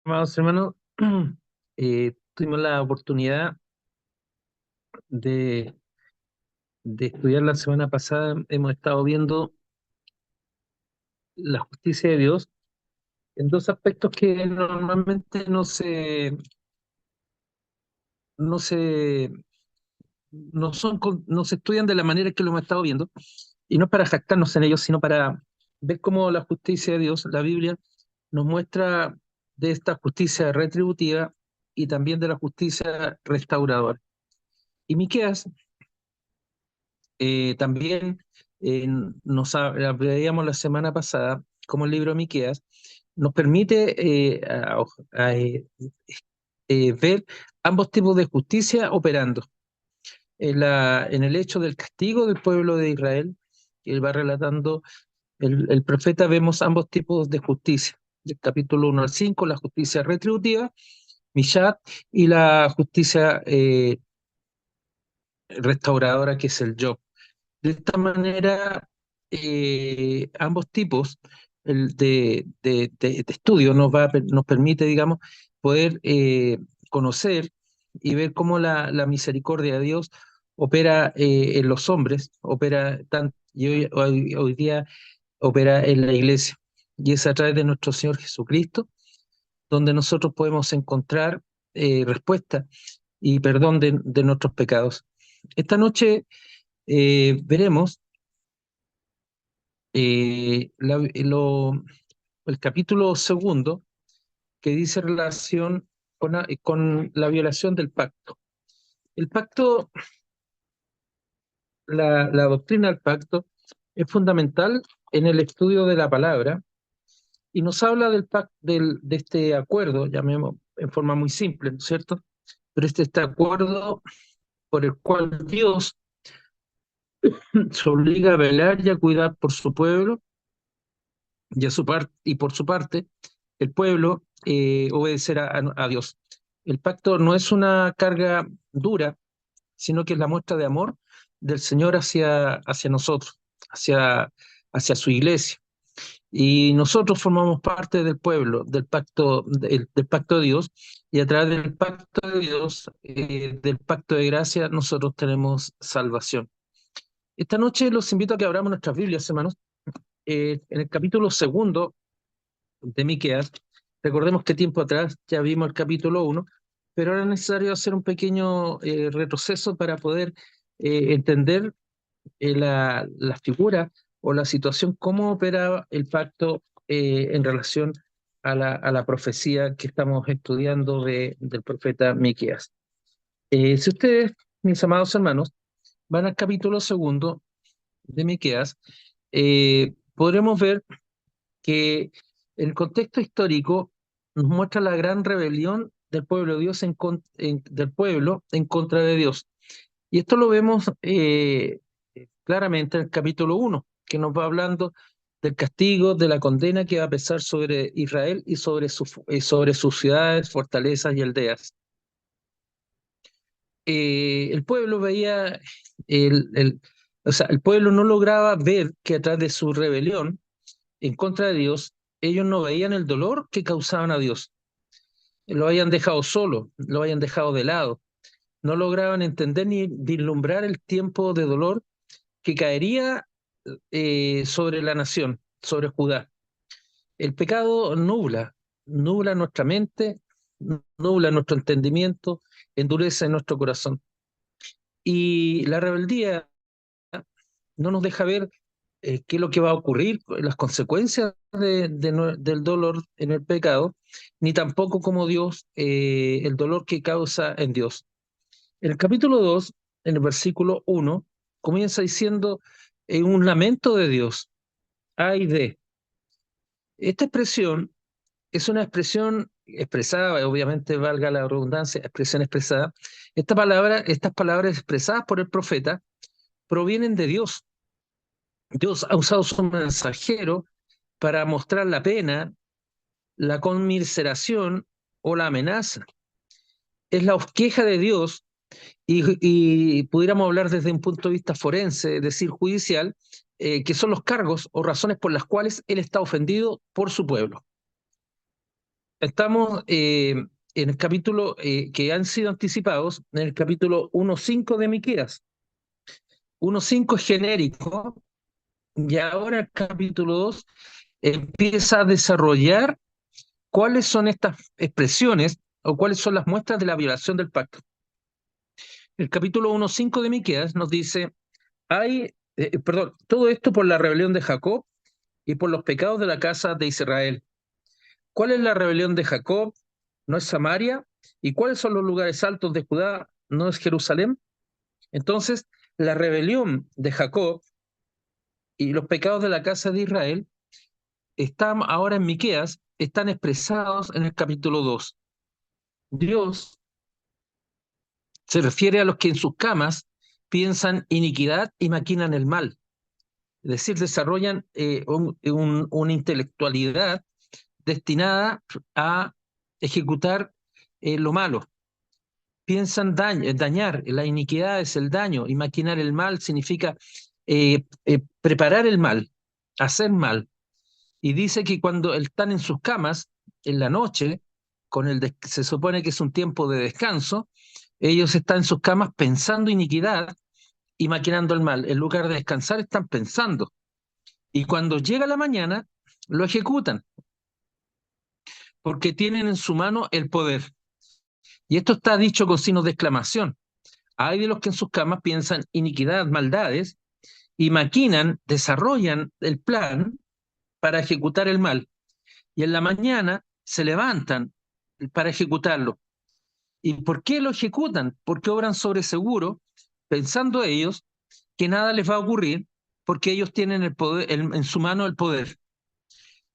Amados hermanos, tuvimos la oportunidad de, de estudiar la semana pasada. Hemos estado viendo la justicia de Dios en dos aspectos que normalmente no se, no se estudian de la manera que lo hemos estado viendo, y no es para jactarnos en ellos, sino para ver cómo la justicia de Dios, la Biblia, nos muestra de esta justicia retributiva y también de la justicia restauradora. Y Miqueas también veíamos la semana pasada como el libro de Miqueas nos permite ver ambos tipos de justicia operando. En el hecho del castigo del pueblo de Israel, que él va relatando el profeta, vemos ambos tipos de justicia. Del capítulo 1 al 5, la justicia retributiva, Mishat, y la justicia restauradora, que es el Job. De esta manera, ambos tipos de estudio nos permite, digamos, poder conocer y ver cómo la misericordia de Dios opera en los hombres, opera y hoy día opera en la iglesia. Y es a través de nuestro Señor Jesucristo donde nosotros podemos encontrar respuesta y perdón de nuestros pecados. Esta noche veremos eh, la- lo- el capítulo segundo, que dice relación con la violación del pacto. El pacto, la doctrina del pacto es fundamental en el estudio de la palabra y nos habla de este acuerdo, llamemos en forma muy simple, ¿no es cierto? Pero este acuerdo por el cual Dios se obliga a velar y a cuidar por su pueblo y por su parte, el pueblo obedecerá a Dios. El pacto no es una carga dura, sino que es la muestra de amor del Señor hacia nosotros, hacia su iglesia. Y nosotros formamos parte del pueblo, del pacto de Dios, y a través del pacto de Dios, del pacto de gracia, nosotros tenemos salvación. Esta noche los invito a que abramos nuestras Biblias, hermanos, en el capítulo segundo de Miqueas. Recordemos que tiempo atrás ya vimos el capítulo 1, pero ahora es necesario hacer un pequeño retroceso para poder entender la figura o la situación, cómo opera el pacto en relación a la profecía que estamos estudiando del profeta Miqueas. Si ustedes, mis amados hermanos, van al capítulo segundo de Miqueas, podremos ver que el contexto histórico nos muestra la gran rebelión del pueblo de Dios del pueblo en contra de Dios. Y esto lo vemos claramente en el capítulo 1, que nos va hablando del castigo, de la condena que va a pesar sobre Israel y sobre sus ciudades, fortalezas y aldeas. El pueblo veía, el, o sea, el pueblo no lograba ver que atrás de su rebelión en contra de Dios, ellos no veían el dolor que causaban a Dios. Lo habían dejado solo, lo habían dejado de lado. No lograban entender ni vislumbrar el tiempo de dolor que caería sobre la nación, sobre Judá. El pecado nubla nuestra mente, nubla nuestro entendimiento, endurece nuestro corazón. Y la rebeldía no nos deja ver qué es lo que va a ocurrir, las consecuencias del dolor en el pecado, ni tampoco como Dios, el dolor que causa en Dios. El capítulo 2, en el versículo 1, comienza diciendo un lamento de Dios. Ay de. Esta expresión es una expresión expresada, obviamente valga la redundancia, expresión expresada. Estas palabras expresadas por el profeta provienen de Dios. Dios ha usado su mensajero para mostrar la pena, la conmiseración o la amenaza. Es la queja de Dios y pudiéramos hablar desde un punto de vista forense, es decir, judicial, que son los cargos o razones por las cuales él está ofendido por su pueblo. Estamos en el capítulo que han sido anticipados, en el capítulo 1.5 de Miqueas. 1.5 es genérico, y ahora el capítulo 2 empieza a desarrollar cuáles son estas expresiones o cuáles son las muestras de la violación del pacto. El capítulo 1.5 de Miqueas nos dice, todo esto por la rebelión de Jacob y por los pecados de la casa de Israel. ¿Cuál es la rebelión de Jacob? ¿No es Samaria? ¿Y cuáles son los lugares altos de Judá? ¿No es Jerusalén? Entonces, la rebelión de Jacob y los pecados de la casa de Israel están ahora en Miqueas, están expresados en el capítulo 2. Dios se refiere a los que en sus camas piensan iniquidad y maquinan el mal. Es decir, desarrollan una intelectualidad destinada a ejecutar lo malo. Piensan dañar, la iniquidad es el daño, y maquinar el mal significa preparar el mal, hacer mal. Y dice que cuando están en sus camas, en la noche, se supone que es un tiempo de descanso, ellos están en sus camas pensando iniquidad y maquinando el mal. En lugar de descansar, están pensando. Y cuando llega la mañana, lo ejecutan, porque tienen en su mano el poder. Y esto está dicho con signos de exclamación. Hay de los que en sus camas piensan iniquidad, maldades, y maquinan, desarrollan el plan para ejecutar el mal. Y en la mañana se levantan para ejecutarlo. ¿Y por qué lo ejecutan? Porque obran sobre seguro, pensando ellos que nada les va a ocurrir, porque ellos tienen el poder, en su mano el poder.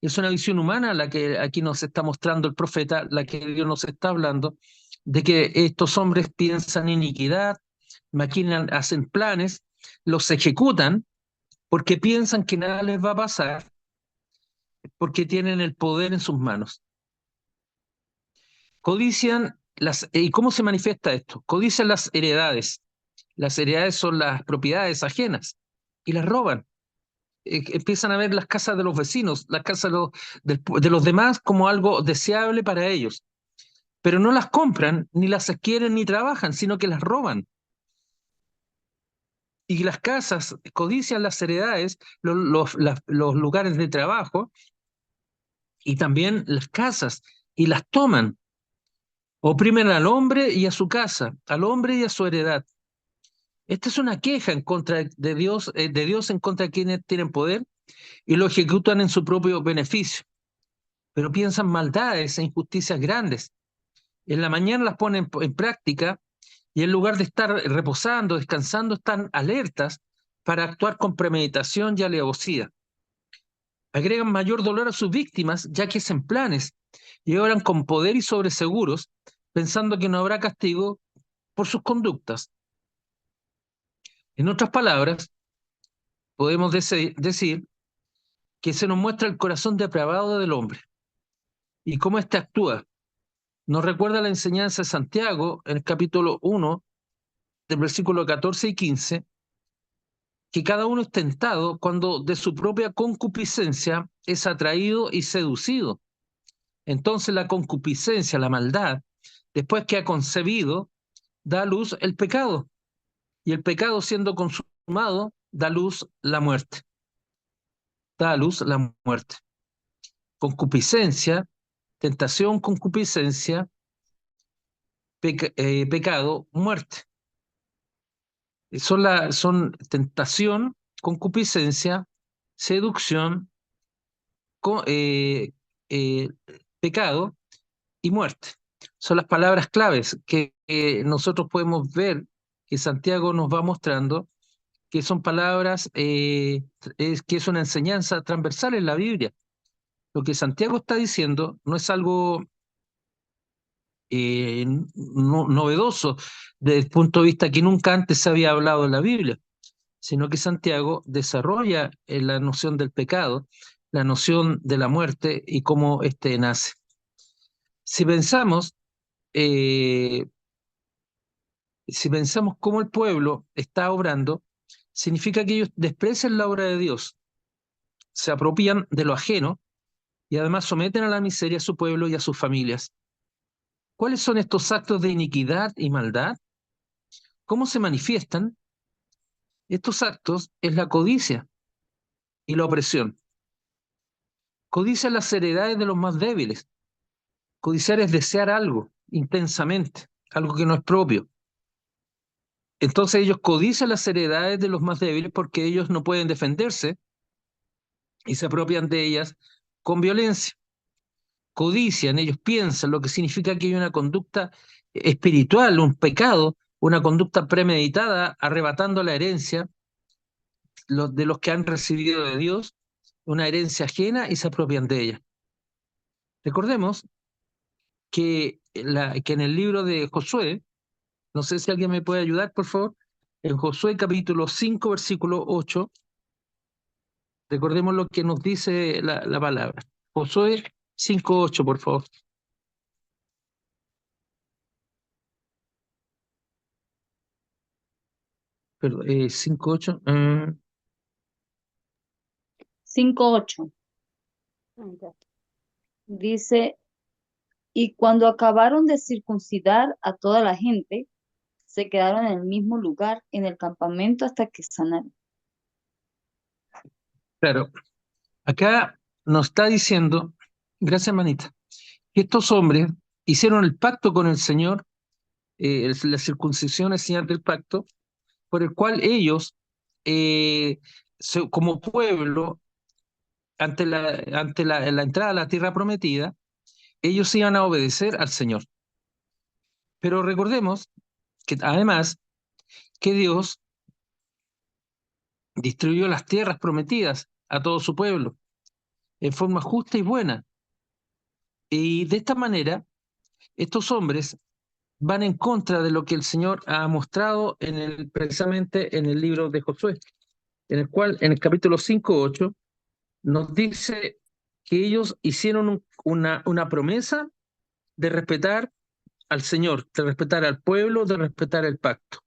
Es una visión humana la que aquí nos está mostrando el profeta, la que Dios nos está hablando, de que estos hombres piensan iniquidad, maquinan, hacen planes, los ejecutan porque piensan que nada les va a pasar, porque tienen el poder en sus manos. Codician ¿y cómo se manifiesta esto? Codician las heredades. Las heredades son las propiedades ajenas y las roban. Empiezan a ver las casas de los vecinos, las casas de los demás como algo deseable para ellos, pero no las compran, ni las adquieren, ni trabajan, sino que las roban. Y las casas codician las heredades, los lugares de trabajo y también las casas, y las toman. Oprimen al hombre y a su casa, al hombre y a su heredad. Esta es una queja en contra de Dios en contra de quienes tienen poder y lo ejecutan en su propio beneficio. Pero piensan maldades e injusticias grandes. En la mañana las ponen en práctica y en lugar de estar reposando, descansando, están alertas para actuar con premeditación y alevosía. Agregan mayor dolor a sus víctimas, ya que hacen planes y obran con poder y sobreseguros, pensando que no habrá castigo por sus conductas. En otras palabras, podemos decir que se nos muestra el corazón depravado del hombre y cómo éste actúa. Nos recuerda la enseñanza de Santiago en el capítulo 1, del versículo 14 y 15, que cada uno es tentado cuando de su propia concupiscencia es atraído y seducido. Entonces la concupiscencia, la maldad, después que ha concebido, da a luz el pecado, y el pecado siendo consumado, da a luz la muerte. Da a luz la muerte. Concupiscencia, tentación, concupiscencia, pecado, muerte. Son tentación, concupiscencia, seducción, co- eh, eh, pecado y muerte. Son las palabras claves que nosotros podemos ver que Santiago nos va mostrando, que son palabras, que es una enseñanza transversal en la Biblia. Lo que Santiago está diciendo no es algo novedoso desde el punto de vista que nunca antes se había hablado en la Biblia, sino que Santiago desarrolla la noción del pecado, la noción de la muerte y cómo éste nace. Si pensamos, eh, si pensamos cómo el pueblo está obrando, significa que ellos desprecian la obra de Dios, se apropian de lo ajeno y además someten a la miseria a su pueblo y a sus familias. ¿Cuáles son estos actos de iniquidad y maldad? ¿Cómo se manifiestan? Estos actos es la codicia y la opresión. Codicia las heredades de los más débiles. Codiciar es desear algo intensamente, algo que no es propio. Entonces ellos codician las heredades de los más débiles porque ellos no pueden defenderse y se apropian de ellas con violencia. Codician, ellos piensan, lo que significa que hay una conducta espiritual, un pecado, una conducta premeditada, arrebatando la herencia de los que han recibido de Dios, una herencia ajena y se apropian de ella. Recordemos que en el libro de Josué, no sé si alguien me puede ayudar, por favor, en Josué capítulo 5, versículo 8, recordemos lo que nos dice la palabra. Josué 5:8, por favor. Perdón, 5:8. 5:8. Dice, y cuando acabaron de circuncidar a toda la gente, se quedaron en el mismo lugar, en el campamento, hasta que sanaron. Claro, acá nos está diciendo, gracias manita, que estos hombres hicieron el pacto con el Señor, la circuncisión es señal del pacto, por el cual ellos, como pueblo, ante la entrada a la tierra prometida, ellos iban a obedecer al Señor. Pero recordemos que además que Dios distribuyó las tierras prometidas a todo su pueblo en forma justa y buena. Y de esta manera, estos hombres van en contra de lo que el Señor ha mostrado precisamente en el libro de Josué, en el cual, en el capítulo 5:8, nos dice que ellos hicieron una promesa de respetar al Señor, de respetar al pueblo, de respetar el pacto.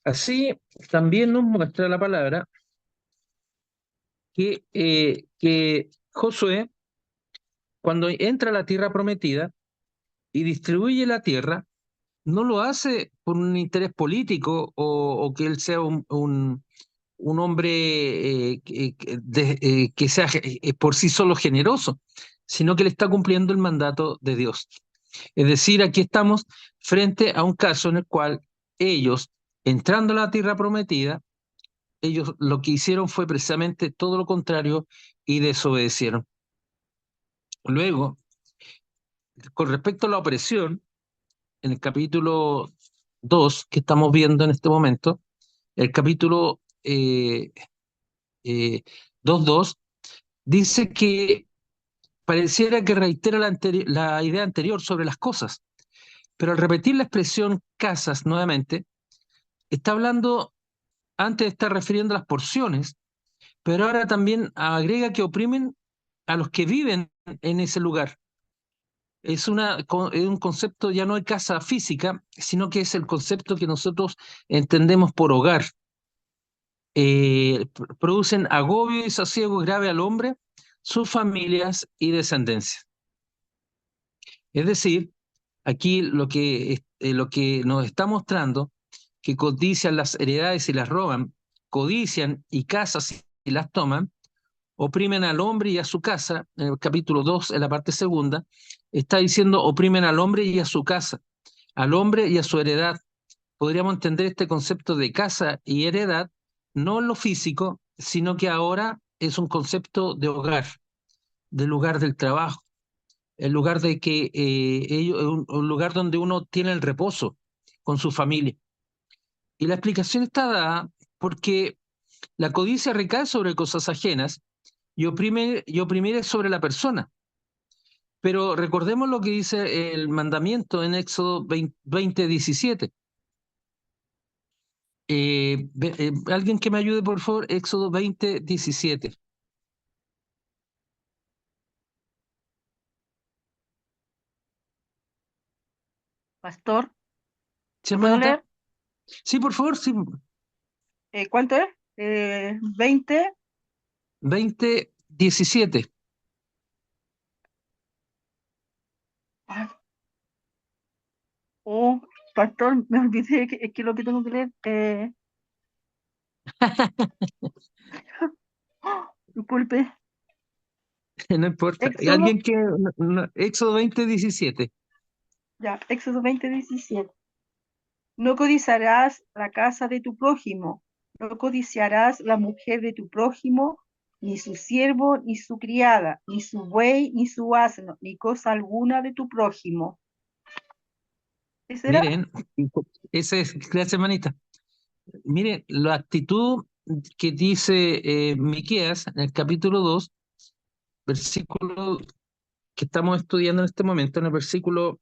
Así también nos muestra la palabra que Josué, cuando entra a la tierra prometida y distribuye la tierra, no lo hace por un interés político o que él sea un hombre que sea por sí solo generoso, sino que le está cumpliendo el mandato de Dios. Es decir, aquí estamos frente a un caso en el cual ellos, entrando a la tierra prometida, ellos lo que hicieron fue precisamente todo lo contrario y desobedecieron. Luego, con respecto a la opresión, en el capítulo 2 que estamos viendo en este momento, el capítulo 2:2, dice que pareciera que reitera la idea anterior sobre las cosas, pero al repetir la expresión casas nuevamente, está hablando, antes está refiriendo a las porciones, pero ahora también agrega que oprimen a los que viven en ese lugar. Es un concepto ya no de casa física, sino que es el concepto que nosotros entendemos por hogar. Producen agobio y sosiego grave al hombre, sus familias y descendencia. Es decir, aquí lo que nos está mostrando, que codician las heredades y las roban, codician y casas y las toman, oprimen al hombre y a su casa, en el capítulo 2, en la parte segunda, está diciendo oprimen al hombre y a su casa, al hombre y a su heredad. Podríamos entender este concepto de casa y heredad, no en lo físico, sino que ahora es un concepto de hogar, del lugar del trabajo, el lugar de que un lugar donde uno tiene el reposo con su familia. Y la explicación está dada porque la codicia recae sobre cosas ajenas y oprimir es sobre la persona. Pero recordemos lo que dice el mandamiento en Éxodo 20:17. Alguien que me ayude, por favor, Éxodo 20:17. Pastor, ¿Sí, ¿lo puedo hermanita? leer? Sí, por favor, sí. ¿Cuánto es? 20. 20:17. Oh, pastor, me olvidé que lo que tengo que leer. Disculpe. No importa. Éxodo, Alguien que... Éxodo 20:17. ya, Éxodo 20:17. No codiciarás la casa de tu prójimo, no codiciarás la mujer de tu prójimo, ni su siervo, ni su criada, ni su buey, ni su asno, ni cosa alguna de tu prójimo. ¿Ese era? Miren, esa es, gracias, manita. Miren, la actitud que dice Miqueas en el capítulo 2, versículo que estamos estudiando en este momento, en el versículo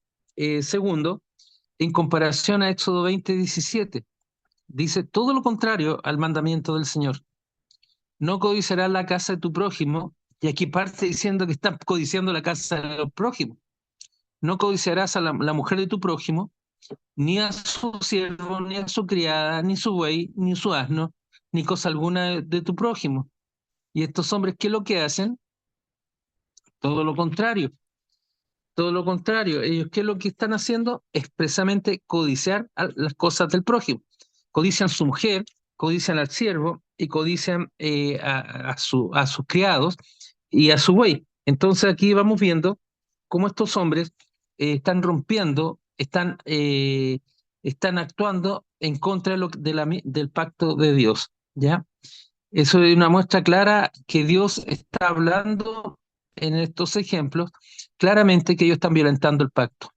segundo, en comparación a Éxodo 20:17. Dice todo lo contrario al mandamiento del Señor. No codiciarás la casa de tu prójimo, y aquí parte diciendo que estás codiciando la casa de los prójimos. No codiciarás a la mujer de tu prójimo, ni a su siervo, ni a su criada, ni su buey, ni su asno, ni cosa alguna de tu prójimo. Y estos hombres, ¿qué es lo que hacen? Todo lo contrario. Todo lo contrario. Ellos, ¿qué es lo que están haciendo? Expresamente codiciar las cosas del prójimo. Codician su mujer, codician al siervo y codician a sus criados y a su buey. Entonces aquí vamos viendo cómo estos hombres están rompiendo, están actuando en contra del pacto de Dios, ¿ya? Eso es una muestra clara que Dios está hablando en estos ejemplos, claramente que ellos están violentando el pacto.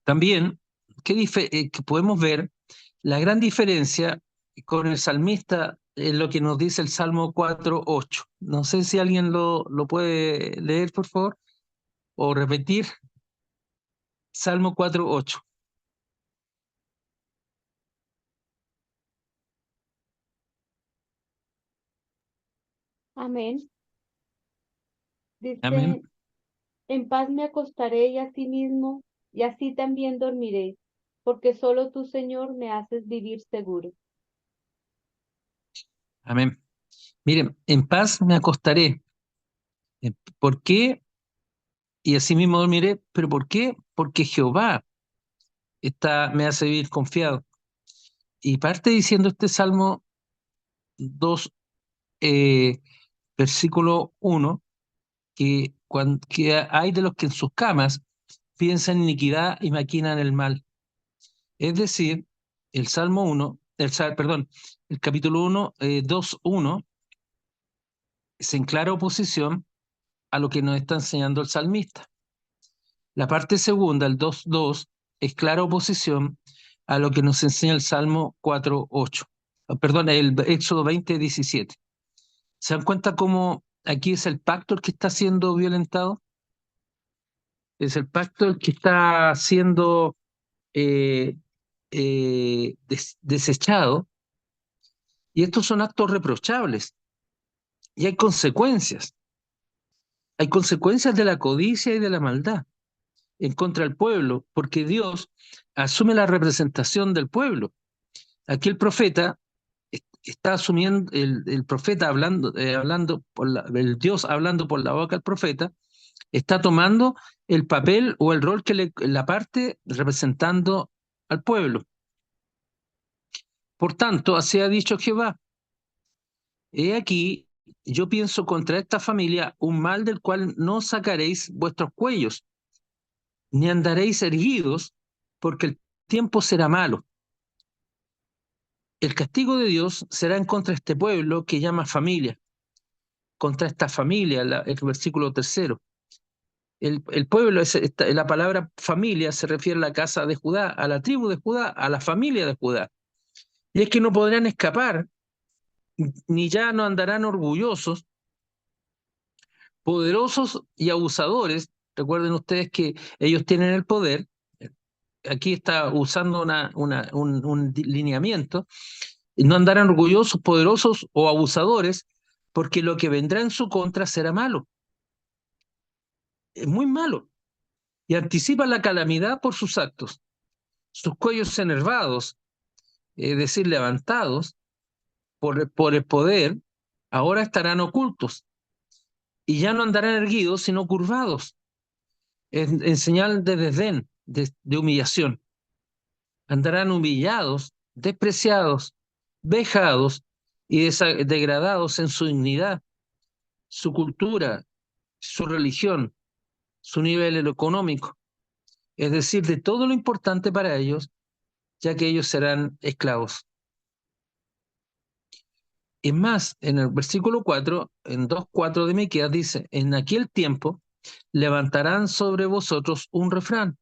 También, que podemos ver la gran diferencia con el salmista en lo que nos dice el Salmo 4:8. No sé si alguien lo puede leer, por favor, o repetir. Salmo 4:8. Amén. Amén. Dice, en paz me acostaré y asimismo, y así también dormiré, porque solo tú, Señor, me haces vivir seguro. Amén. Miren, en paz me acostaré. ¿Por qué? Y así mismo dormiré. ¿Pero por qué? Porque Jehová me hace vivir confiado. Y parte diciendo este Salmo 2, versículo 1, que hay de los que en sus camas piensan en iniquidad y maquinan el mal. Es decir, el Salmo 1, perdón, el capítulo 1, 2:1, es en clara oposición a lo que nos está enseñando el salmista. La parte segunda, el 2:2, es clara oposición a lo que nos enseña el Salmo 4:8. Perdón, el Éxodo 20:17. ¿Se dan cuenta cómo aquí es el pacto el que está siendo violentado? Es el pacto el que está siendo eh, desechado, y estos son actos reprochables, y hay consecuencias. Hay consecuencias de la codicia y de la maldad en contra del pueblo, porque Dios asume la representación del pueblo. Aquí el profeta está asumiendo, el profeta el Dios hablando por la boca del profeta, está tomando el papel o el rol la parte representando al pueblo. Por tanto, así ha dicho Jehová: he aquí, yo pienso contra esta familia un mal del cual no sacaréis vuestros cuellos, ni andaréis erguidos, porque el tiempo será malo. El castigo de Dios será en contra de este pueblo que llama familia, contra esta familia, el versículo 3. El pueblo, la palabra familia se refiere a la casa de Judá, a la tribu de Judá, a la familia de Judá. Y es que no podrán escapar, ni ya no andarán orgullosos, poderosos y abusadores. Recuerden ustedes que ellos tienen el poder. Aquí está usando un lineamiento. No andarán orgullosos, poderosos o abusadores, porque lo que vendrá en su contra será malo. Es muy malo. Y anticipan la calamidad por sus actos. Sus cuellos enervados, es decir, levantados por el poder, ahora estarán ocultos, y ya no andarán erguidos, sino curvados, en señal de desdén. de humillación. Andarán humillados, despreciados, vejados y degradados en su dignidad, su cultura, su religión, su nivel económico, es decir, de todo lo importante para ellos, ya que ellos serán esclavos. Es más, en el versículo 4, en 2:4 de Miqueas dice, en aquel tiempo levantarán sobre vosotros un refrán,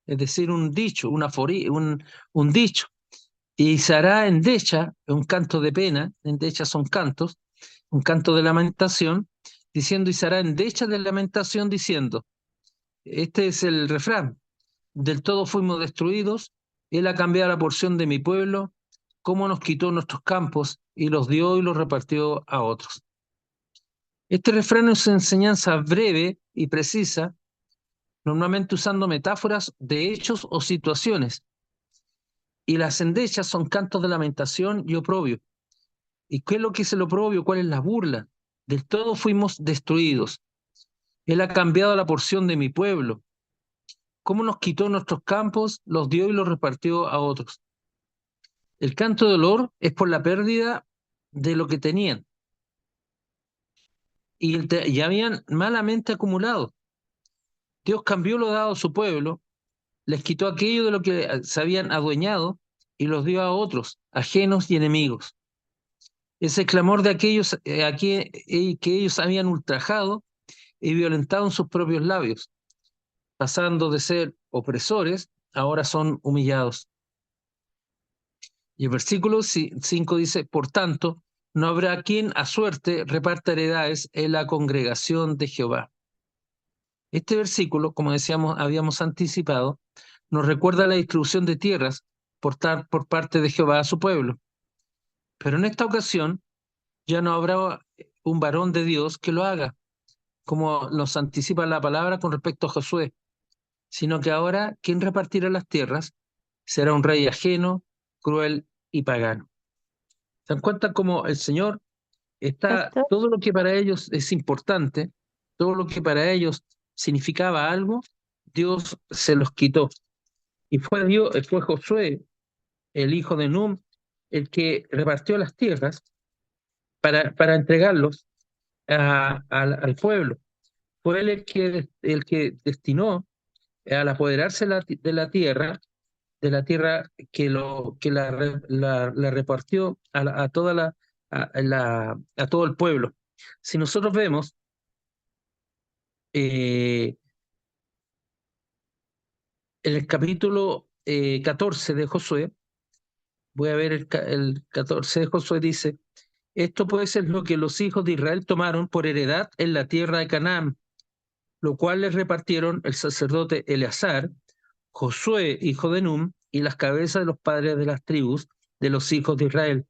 es decir, un dicho, un dicho, y se hará endecha, un canto de pena, endecha son cantos, un canto de lamentación, diciendo, y se hará endecha de lamentación diciendo, este es el refrán, del todo fuimos destruidos, él ha cambiado la porción de mi pueblo, cómo nos quitó nuestros campos y los dio y los repartió a otros. Este refrán es una enseñanza breve y precisa, normalmente usando metáforas de hechos o situaciones, y las endechas son cantos de lamentación y oprobio. ¿Y qué es lo que es el oprobio? ¿Cuál es la burla? Del todo fuimos destruidos. Él ha cambiado la porción de mi pueblo. ¿Cómo nos quitó nuestros campos, los dio y los repartió a otros? El canto de dolor es por la pérdida de lo que tenían y habían malamente acumulado. Dios cambió lo dado a su pueblo, les quitó aquello de lo que se habían adueñado y los dio a otros, ajenos y enemigos. Ese clamor de aquellos que ellos habían ultrajado y violentado en sus propios labios, pasando de ser opresores, ahora son humillados. Y el versículo 5 dice, por tanto, no habrá quien a suerte reparta heredades en la congregación de Jehová. Este versículo, como decíamos, habíamos anticipado, nos recuerda la distribución de tierras por parte de Jehová a su pueblo. Pero en esta ocasión ya no habrá un varón de Dios que lo haga, como nos anticipa la palabra con respecto a Josué, sino que ahora quien repartirá las tierras será un rey ajeno, cruel y pagano. ¿Se dan cuenta cómo el Señor está, Pastor, todo lo que para ellos es importante, todo lo que para ellos significaba algo, Dios se los quitó? Y fue Josué, el hijo de Num, el que repartió las tierras para entregarlos al pueblo. Fue él el que destinó al apoderarse de la tierra que la repartió a todo el pueblo. Si nosotros vemos en el capítulo 14 de Josué, voy a ver el 14 de Josué, dice, esto pues es lo que los hijos de Israel tomaron por heredad en la tierra de Canaán, lo cual les repartieron el sacerdote Eleazar, Josué, hijo de Num, y las cabezas de los padres de las tribus de los hijos de Israel.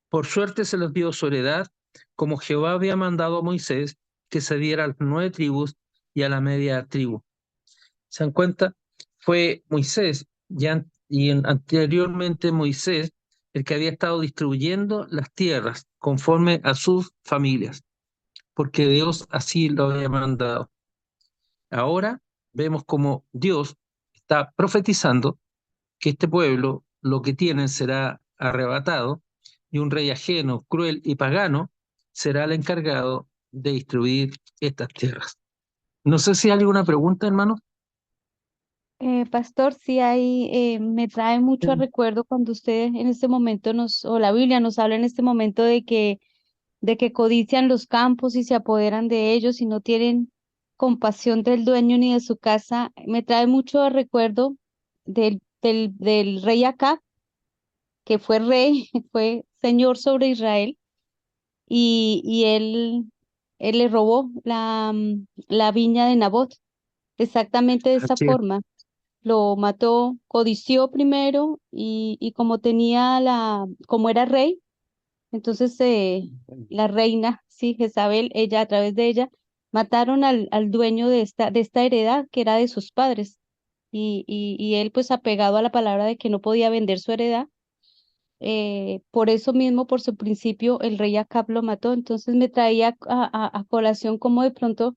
Por suerte se les dio su heredad, como Jehová había mandado a Moisés que se diera a las 9 tribus y a la media tribu. ¿Se dan cuenta? Fue Moisés anteriormente Moisés el que había estado distribuyendo las tierras conforme a sus familias, porque Dios así lo había mandado. Ahora vemos como Dios está profetizando que este pueblo lo que tienen será arrebatado y un rey ajeno, cruel y pagano será el encargado de distribuir estas tierras. No sé si hay alguna pregunta, hermano. Pastor, sí hay, me trae mucho a Sí. recuerdo cuando usted en este momento o la Biblia nos habla en este momento de que codician los campos y se apoderan de ellos y no tienen compasión del dueño ni de su casa. Me trae mucho a recuerdo del rey Acab, que fue rey, fue señor sobre Israel, y él le robó la viña de Nabot, exactamente de esa Así es. forma. Lo mató, codició primero y como tenía como era rey, entonces la reina, sí, Jezabel, ella, a través de ella, mataron al dueño de esta heredad que era de sus padres. Y él, pues apegado a la palabra de que no podía vender su heredad, por eso mismo, por su principio, el rey Acab lo mató. Entonces me traía a colación como de pronto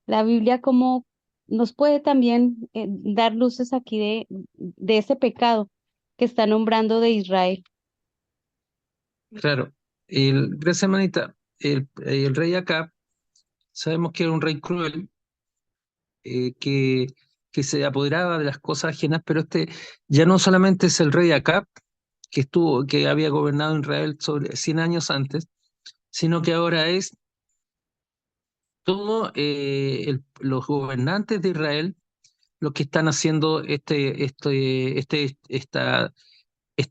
la Biblia, como nos puede también dar luces aquí de ese pecado que está nombrando de Israel. Claro, gracias, hermanita. El rey Acab, sabemos que era un rey cruel, eh, que, que se apoderaba de las cosas ajenas, pero este ya no solamente es el rey Acab, que había gobernado Israel sobre 100 años antes, sino que ahora es todos los gobernantes de Israel los que están haciendo esta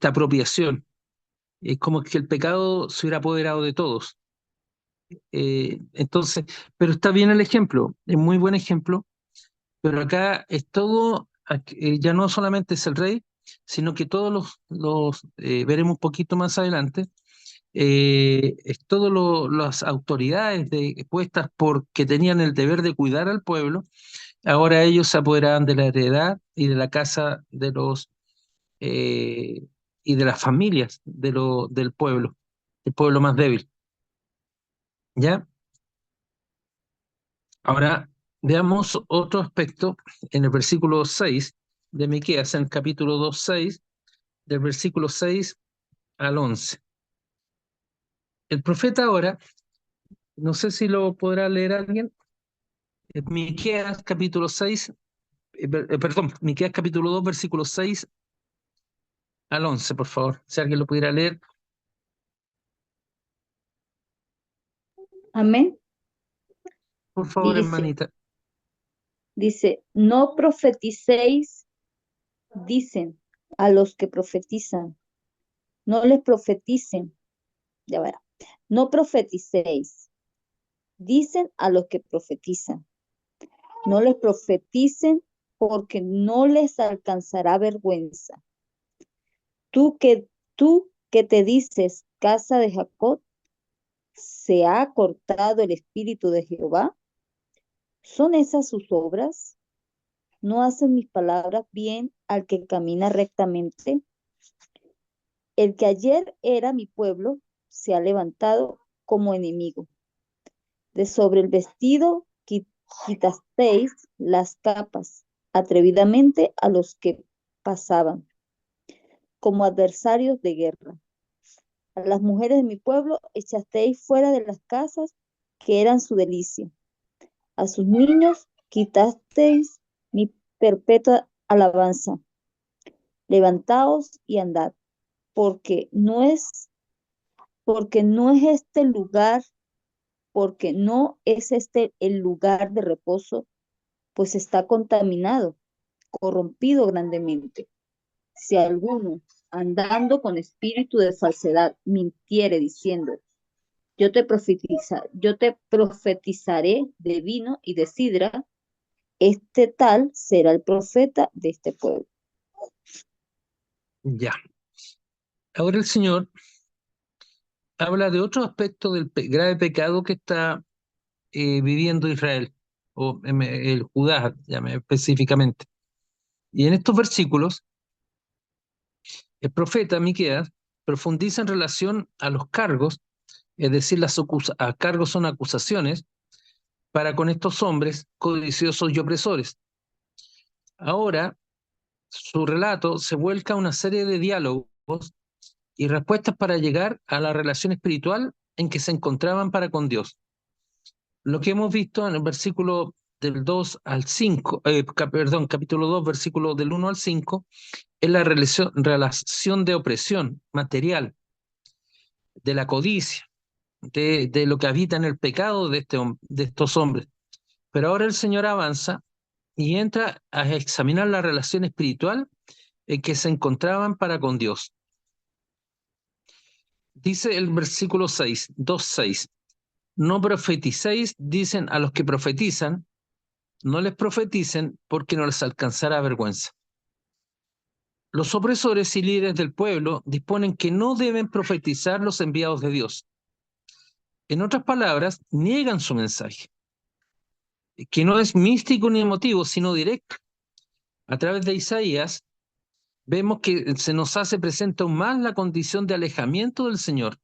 apropiación. Es como que el pecado se hubiera apoderado de todos. Entonces, pero está bien el ejemplo, es muy buen ejemplo, pero acá es todo, ya no solamente es el rey, sino que todos veremos un poquito más adelante, es todas las autoridades puestas porque tenían el deber de cuidar al pueblo, ahora ellos se apoderaban de la heredad y de la casa eh, y de las familias del pueblo, el pueblo más débil. ¿Ya? Ahora veamos otro aspecto en el versículo 6 de Miqueas, en el capítulo 2, 6, del versículo 6 al 11. El profeta ahora, no sé si lo podrá leer alguien, Miqueas capítulo 6, perdón, Miqueas capítulo 2, versículo 6 al 11, por favor, si alguien lo pudiera leer, Amén. por favor, Dice, hermanita. no profeticéis, dicen a los que profetizan, no les profeticen, ya verá, no profeticéis, dicen a los que profetizan, no les profeticen porque no les alcanzará vergüenza. Tú que te dices casa de Jacob, ¿se ha cortado el espíritu de Jehová? ¿Son esas sus obras? ¿No hacen mis palabras bien al que camina rectamente? El que ayer era mi pueblo se ha levantado como enemigo. De sobre el vestido quitasteis las capas atrevidamente a los que pasaban, como adversarios de guerra. A las mujeres de mi pueblo echasteis fuera de las casas que eran su delicia. A sus niños quitasteis mi perpetua alabanza. Levantaos y andad, porque no es, porque no es este lugar, porque no es este el lugar de reposo, pues está contaminado, corrompido grandemente. Si alguno, andando con espíritu de falsedad, mintiere diciendo, yo te profetizaré de vino y de sidra, este tal será el profeta de este pueblo. Ya. Ahora el Señor habla de otro aspecto del grave pecado que está viviendo Israel, o el Judá, específicamente. Y en estos versículos, el profeta Miqueas profundiza en relación a los cargos, es decir, cargos son acusaciones para con estos hombres codiciosos y opresores. Ahora, su relato se vuelca a una serie de diálogos y respuestas para llegar a la relación espiritual en que se encontraban para con Dios. Lo que hemos visto en el versículo del 2 al 5, capítulo 2, versículo del 1 al 5, es la relación de opresión material, de la codicia, de lo que habita en el pecado de estos hombres. Pero ahora el Señor avanza y entra a examinar la relación espiritual en que se encontraban para con Dios. Dice el versículo 6, 2:6, no profeticéis, dicen a los que profetizan, no les profeticen porque no les alcanzará vergüenza. Los opresores y líderes del pueblo disponen que no deben profetizar los enviados de Dios. En otras palabras, niegan su mensaje, que no es místico ni emotivo, sino directo. A través de Isaías, vemos que se nos hace presente aún más la condición de alejamiento del Señor.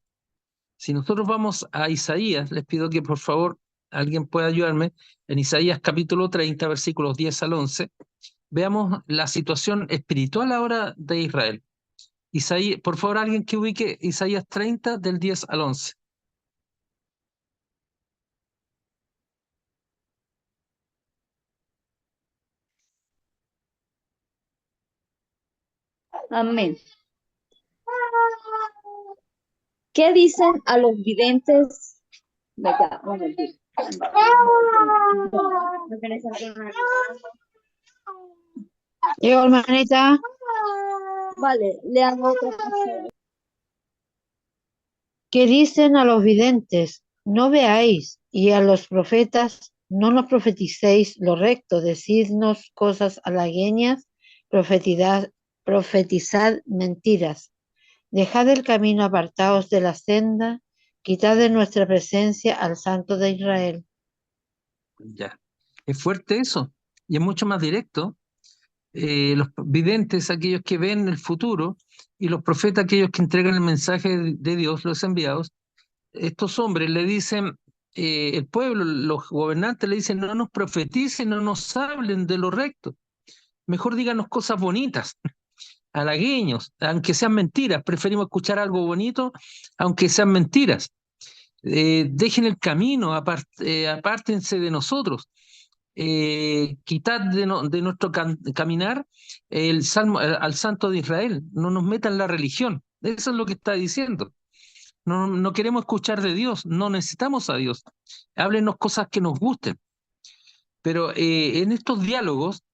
Si nosotros vamos a Isaías, les pido que por favor alguien puede ayudarme, en Isaías capítulo 30, versículos 10 al 11, veamos la situación espiritual ahora de Israel. Isaías, por favor, alguien que ubique Isaías 30 del 10 al 11. Amén. ¿Qué dicen a los videntes? Venga, un momentito. Diego, hermanita, Vale, lean otra cosa. ¿qué dicen a los videntes? No veáis, y a los profetas, no nos profeticéis lo recto, decidnos cosas halagüeñas, profetizad mentiras. Dejad el camino, apartaos de la senda, quitad de nuestra presencia al Santo de Israel. Ya. Es fuerte eso, y es mucho más directo. Los videntes, aquellos que ven el futuro, y los profetas, aquellos que entregan el mensaje de Dios, los enviados, estos hombres le dicen, el pueblo, los gobernantes le dicen, no nos profeticen, no nos hablen de lo recto, mejor díganos cosas bonitas, halagueños, aunque sean mentiras, preferimos escuchar algo bonito, aunque sean mentiras. Dejen el camino, apártense de nosotros. Quitad de nuestro caminar el salmo, al Santo de Israel, no nos metan la religión. Eso es lo que está diciendo. No, no queremos escuchar de Dios, no necesitamos a Dios. Háblenos cosas que nos gusten. Pero en estos diálogos,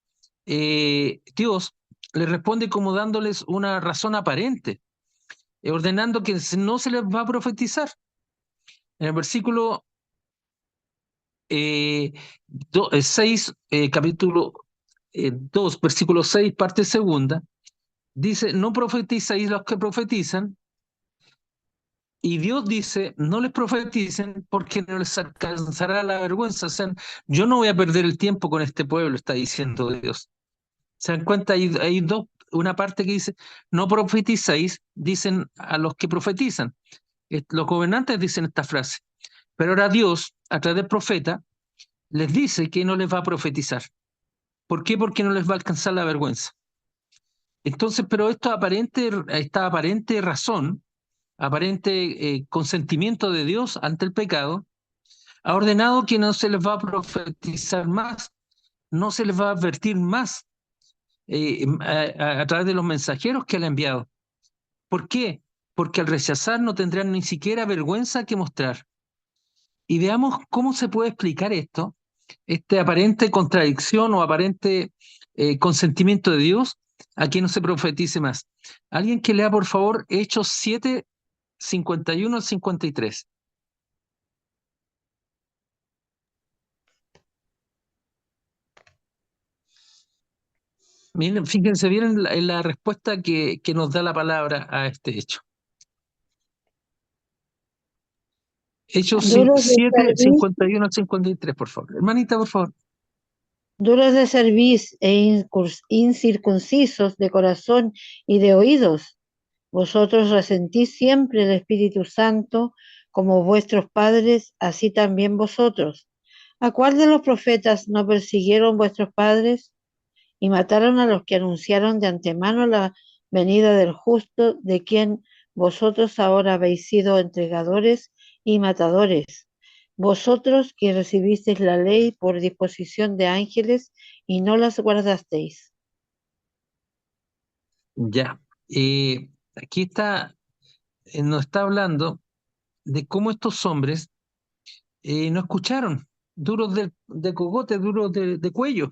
Dios les responde como dándoles una razón aparente, ordenando que no se les va a profetizar. En el versículo 6, capítulo 2, versículo 6, parte segunda, dice, no profetizáis los que profetizan, y Dios dice, no les profeticen porque no les alcanzará la vergüenza. O sea, yo no voy a perder el tiempo con este pueblo, está diciendo Dios. ¿Se dan cuenta? Hay dos, una parte que dice, no profetizáis, dicen a los que profetizan. Los gobernantes dicen esta frase, pero ahora Dios, a través del profeta, les dice que no les va a profetizar. ¿Por qué? Porque no les va a alcanzar la vergüenza. Entonces, pero esta aparente razón, aparente consentimiento de Dios ante el pecado, ha ordenado que no se les va a profetizar más, no se les va a advertir más a través de los mensajeros que él ha enviado. ¿Por qué? Porque al rechazar no tendrán ni siquiera vergüenza que mostrar. Y veamos cómo se puede explicar esto, esta aparente contradicción o aparente consentimiento de Dios a que no se profetice más. Alguien que lea, por favor, Hechos 7, 51 al 53. Miren, fíjense bien en la respuesta que nos da la palabra a este hecho. Hechos Duros de 7, cerviz, 51 al 53, por favor. Hermanita, por favor. duros de cerviz e incircuncisos de corazón y de oídos. Vosotros resentís siempre el Espíritu Santo, como vuestros padres, así también vosotros. ¿A cuál de los profetas no persiguieron vuestros padres y mataron a los que anunciaron de antemano la venida del justo, de quien vosotros ahora habéis sido entregadores y matadores? Vosotros que recibisteis la ley por disposición de ángeles y no las guardasteis. Ya. Aquí nos está hablando de cómo estos hombres no escucharon, duros de cogote, duros de cuello,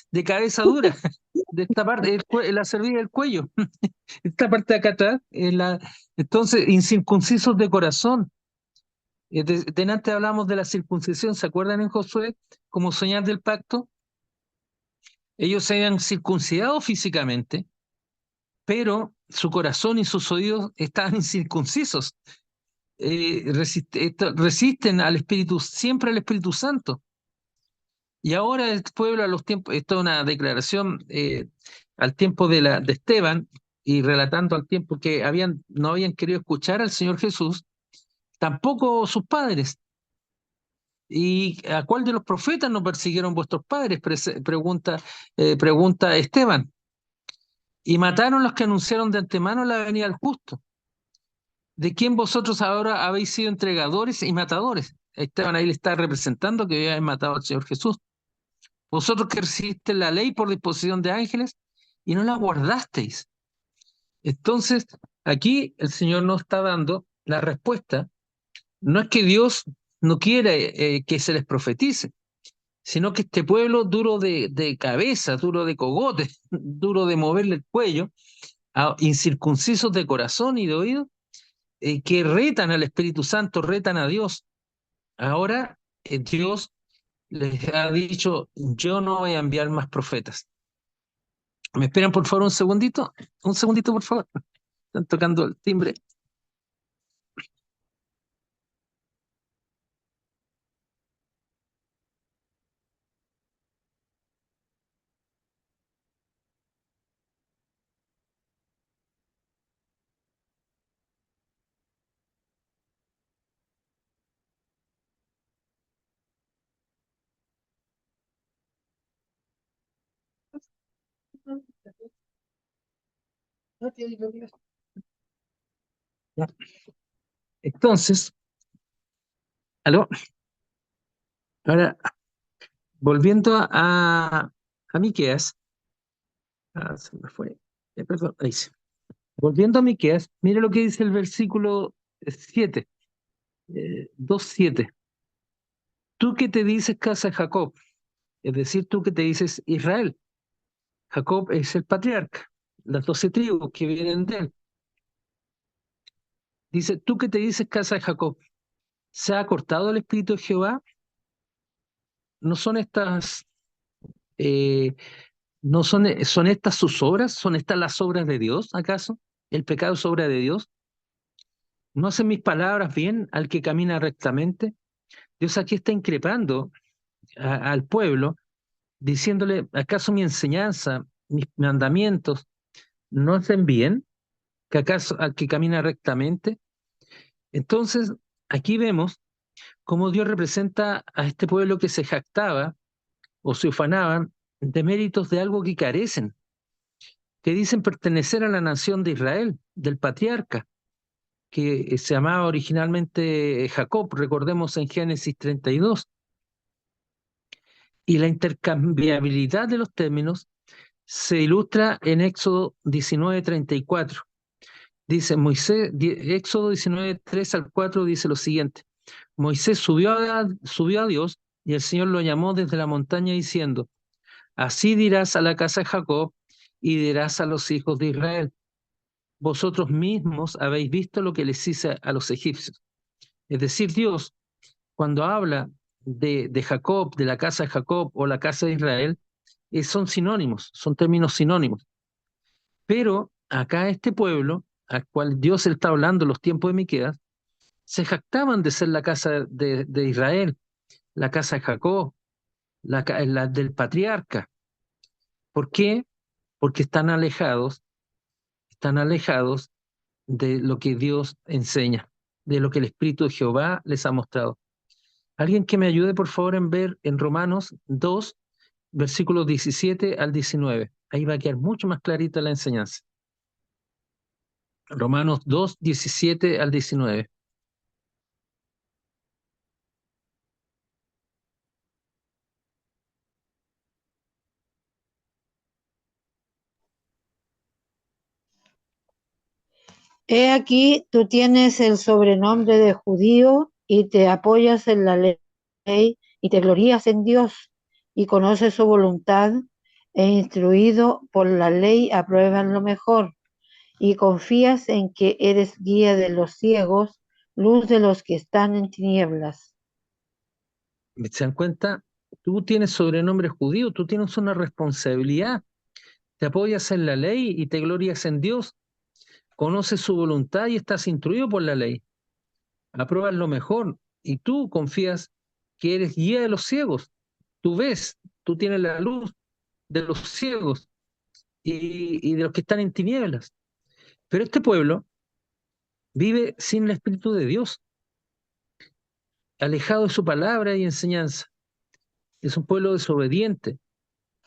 de cabeza dura, de esta parte, la cerviz del cuello, esta parte de acá atrás, entonces, incircuncisos de corazón. Delante hablamos de la circuncisión, ¿se acuerdan en Josué? Como señal del pacto. Ellos se habían circuncidado físicamente, pero su corazón y sus oídos estaban incircuncisos. Resisten al Espíritu, siempre al Espíritu Santo. Y ahora el pueblo a los tiempos, esto es una declaración al tiempo de Esteban, y relatando al tiempo que no habían querido escuchar al Señor Jesús, tampoco sus padres. ¿Y a cuál de los profetas no persiguieron vuestros padres? Pregunta Esteban. Y mataron los que anunciaron de antemano la venida del justo, de quien vosotros ahora habéis sido entregadores y matadores. Esteban ahí le está representando que habían matado al Señor Jesús. Vosotros que recibiste la ley por disposición de ángeles y no la guardasteis. Entonces, aquí el Señor nos está dando la respuesta. No es que Dios no quiere que se les profetice, sino que este pueblo duro de cabeza, duro de cogote, duro de moverle el cuello, incircuncisos de corazón y de oído, que retan al Espíritu Santo, retan a Dios. Ahora Dios les ha dicho, yo no voy a enviar más profetas. ¿Me esperan por favor un segundito? Un segundito, por favor. Están tocando el timbre. Ya. Entonces, ¿aló? Ahora, volviendo a Miqueas, se me fue. Perdón, ahí sí. Volviendo a Miqueas, mire lo que dice el versículo 7, 2:7. Tú que te dices casa de Jacob, es decir, tú que te dices Israel. Jacob es el patriarca, las 12 tribus que vienen de él. Dice, tú que te dices casa de Jacob, ¿se ha cortado el espíritu de Jehová? ¿No son estas, eh, son estas sus obras? ¿Son estas las obras de Dios, acaso? ¿El pecado es obra de Dios? ¿No hacen mis palabras bien al que camina rectamente? Dios aquí está increpando al pueblo, diciéndole, ¿acaso mi enseñanza, mis mandamientos, no hacen bien? ¿Que acaso al que camina rectamente? Entonces, aquí vemos cómo Dios representa a este pueblo que se jactaba o se ufanaban de méritos de algo que carecen, que dicen pertenecer a la nación de Israel, del patriarca, que se llamaba originalmente Jacob, recordemos en Génesis 32. Y la intercambiabilidad de los términos se ilustra en Éxodo 19:34. Dice Éxodo 19:3-4 dice lo siguiente: Moisés subió a Dios y el Señor lo llamó desde la montaña diciendo, así dirás a la casa de Jacob y dirás a los hijos de Israel, vosotros mismos habéis visto lo que les hice a los egipcios. Es decir, Dios, cuando habla de Jacob, de la casa de Jacob o la casa de Israel, son sinónimos, son términos sinónimos. Pero acá este pueblo, al cual Dios está hablando en los tiempos de Miqueas, se jactaban de ser la casa de Israel, la casa de Jacob, la del patriarca. ¿Por qué? Porque están alejados de lo que Dios enseña, de lo que el Espíritu de Jehová les ha mostrado. Alguien que me ayude, por favor, en ver en Romanos 2, versículos 17-19. Ahí va a quedar mucho más clarita la enseñanza. Romanos 2, 17-19. He aquí, tú tienes el sobrenombre de judío y te apoyas en la ley y te glorías en Dios y conoces su voluntad e instruido por la ley apruebas lo mejor y confías en que eres guía de los ciegos, luz de los que están en tinieblas. ¿Se dan cuenta? Tú tienes sobrenombre judío, tú tienes una responsabilidad. Te apoyas en la ley y te glorías en Dios. Conoces su voluntad y estás instruido por la ley. Apruebas lo mejor y tú confías que eres guía de los ciegos. Tú ves, tú tienes la luz de los ciegos y de los que están en tinieblas. Pero este pueblo vive sin el Espíritu de Dios. alejado de su palabra y enseñanza. Es un pueblo desobediente,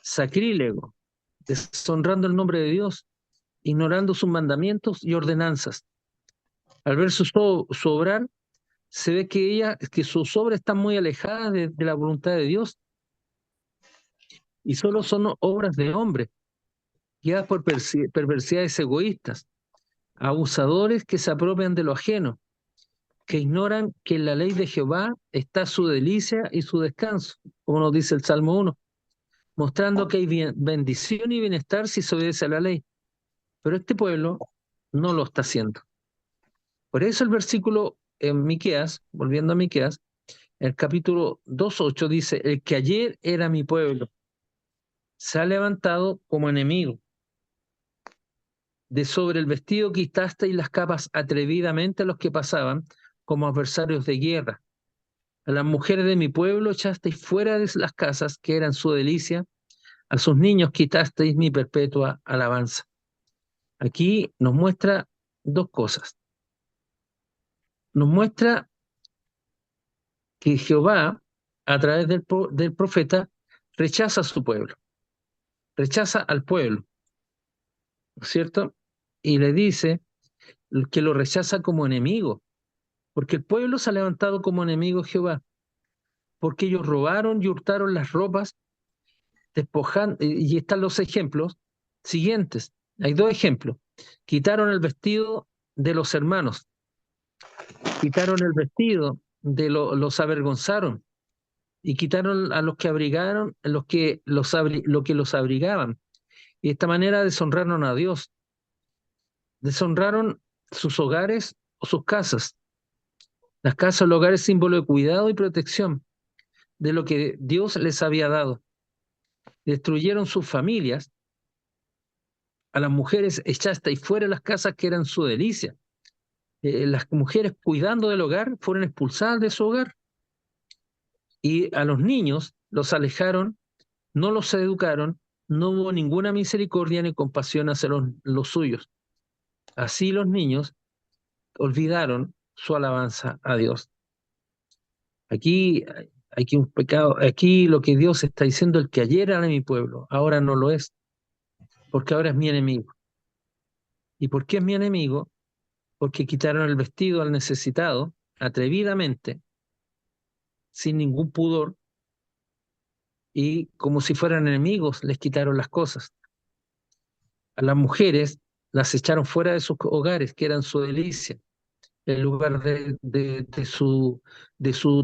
sacrílego, deshonrando el nombre de Dios, ignorando sus mandamientos y ordenanzas. Al ver su obrar, se ve que sus obras están muy alejadas de la voluntad de Dios y solo son obras de hombre, guiadas por perversidades egoístas, abusadores que se apropian de lo ajeno, que ignoran que en la ley de Jehová está su delicia y su descanso, como nos dice el Salmo 1, mostrando que hay bendición y bienestar si se obedece a la ley. Pero este pueblo no lo está haciendo. Por eso el versículo en Miqueas, volviendo a Miqueas, el capítulo 2:8 dice: el que ayer era mi pueblo se ha levantado como enemigo. De sobre el vestido quitasteis las capas atrevidamente a los que pasaban como adversarios de guerra. A las mujeres de mi pueblo echasteis fuera de las casas que eran su delicia. A sus niños quitasteis mi perpetua alabanza. Aquí nos muestra dos cosas. Nos muestra que Jehová, a través del profeta, rechaza a su pueblo, rechaza al pueblo, ¿no es cierto? Y le dice que lo rechaza como enemigo, porque el pueblo se ha levantado como enemigo de Jehová, porque ellos robaron y hurtaron las ropas, despojando, y están los ejemplos siguientes. Hay dos ejemplos. Quitaron el vestido de los hermanos, quitaron el vestido los avergonzaron, y quitaron a los que abrigaron, lo que los abrigaban. Y de esta manera deshonraron a Dios, deshonraron sus hogares o sus casas. Las casas, el hogar es símbolo de cuidado y protección de lo que Dios les había dado. Destruyeron sus familias, a las mujeres echaste y fuera de las casas que eran su delicia. Las mujeres cuidando del hogar fueron expulsadas de su hogar, y a los niños los alejaron, no los educaron, no hubo ninguna misericordia ni compasión hacia los suyos. Así los niños olvidaron su alabanza a Dios. Aquí un pecado, aquí lo que Dios está diciendo: el que ayer era mi pueblo, ahora no lo es, porque ahora es mi enemigo. ¿Y por qué es mi enemigo? Porque quitaron el vestido al necesitado, atrevidamente, sin ningún pudor, y como si fueran enemigos, les quitaron las cosas. A las mujeres las echaron fuera de sus hogares, que eran su delicia, el lugar de su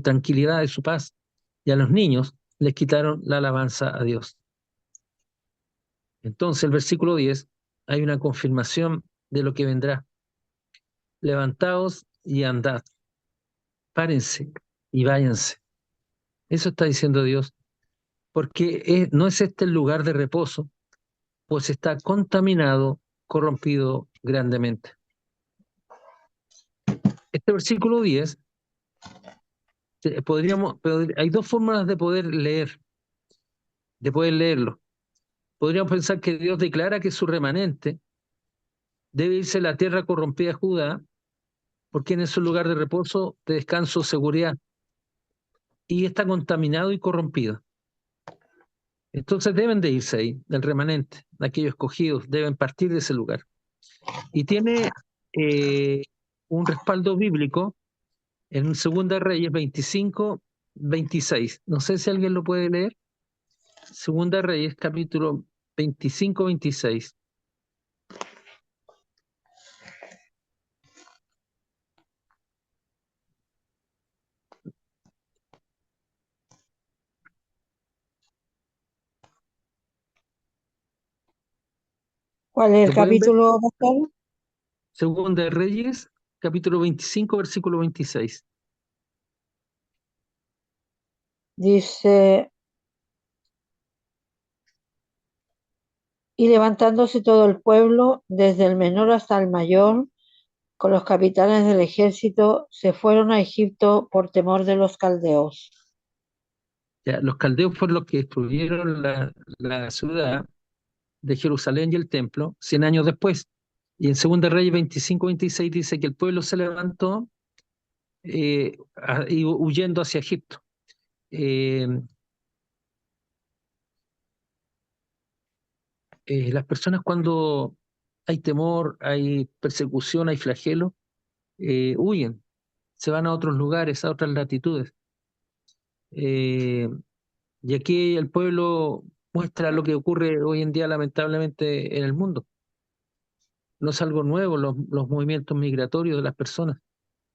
tranquilidad, de su paz. Y a los niños les quitaron la alabanza a Dios. Entonces, el versículo 10, hay una confirmación de lo que vendrá. Levantaos y andad, párense y váyanse. Eso está diciendo Dios, porque no es este el lugar de reposo, pues está contaminado, corrompido grandemente. Este versículo 10, hay dos formas de poder leerlo. Podríamos pensar que Dios declara que su remanente debe irse a la tierra corrompida de Judá, porque en ese lugar de reposo, de descanso, seguridad, y está contaminado y corrompido. Entonces deben de irse ahí, del remanente, de aquellos escogidos, deben partir de ese lugar. Y tiene un respaldo bíblico en 2 Reyes 25-26. No sé si alguien lo puede leer. 2 Reyes, capítulo 25-26. ¿Cuál es el ¿Lo pueden ver? capítulo, pastor? 2 Reyes, capítulo 25, versículo 26. Dice, y levantándose todo el pueblo, desde el menor hasta el mayor, con los capitanes del ejército, se fueron a Egipto por temor de los caldeos. Ya, los caldeos fueron los que destruyeron la ciudad de Jerusalén y el templo 100 años después. Y en 2 Reyes 25-26 dice que el pueblo se levantó y huyendo hacia Egipto. Las personas cuando hay temor, hay persecución, hay flagelo, huyen, se van a otros lugares, a otras latitudes. Eh, y aquí el pueblo muestra lo que ocurre hoy en día lamentablemente en el mundo. No es algo nuevo los movimientos migratorios de las personas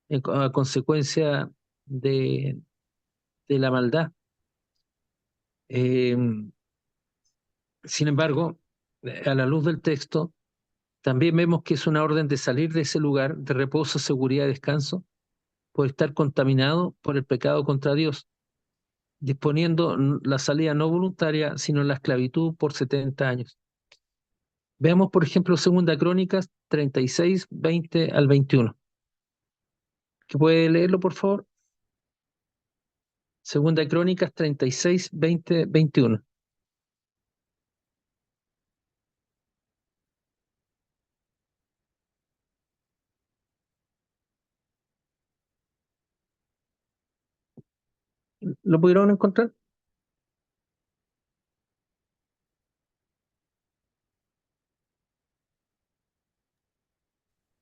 a consecuencia de, de la maldad. Eh, Sin embargo, a la luz del texto, también vemos que es una orden de salir de ese lugar de reposo, seguridad y descanso por estar contaminado por el pecado contra Dios, disponiendo la salida no voluntaria, sino la esclavitud por 70 años. Veamos, por ejemplo, Segunda Crónicas 36, 20 al 21. ¿Que puede leerlo, por favor? Segunda Crónicas 36, 20, 21. ¿Lo pudieron encontrar?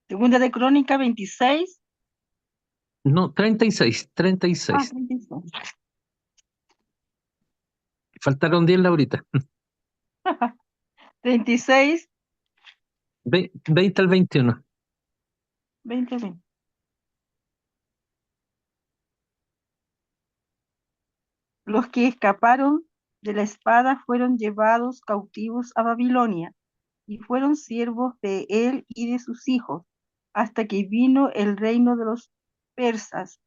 Segunda de Crónica 26. No, 36, 36. 36. Faltaron 10 ahorita. 36, 20 al 21. 20, 20. Los que escaparon de la espada fueron llevados cautivos a Babilonia y fueron siervos de él y de sus hijos, hasta que vino el reino de los persas,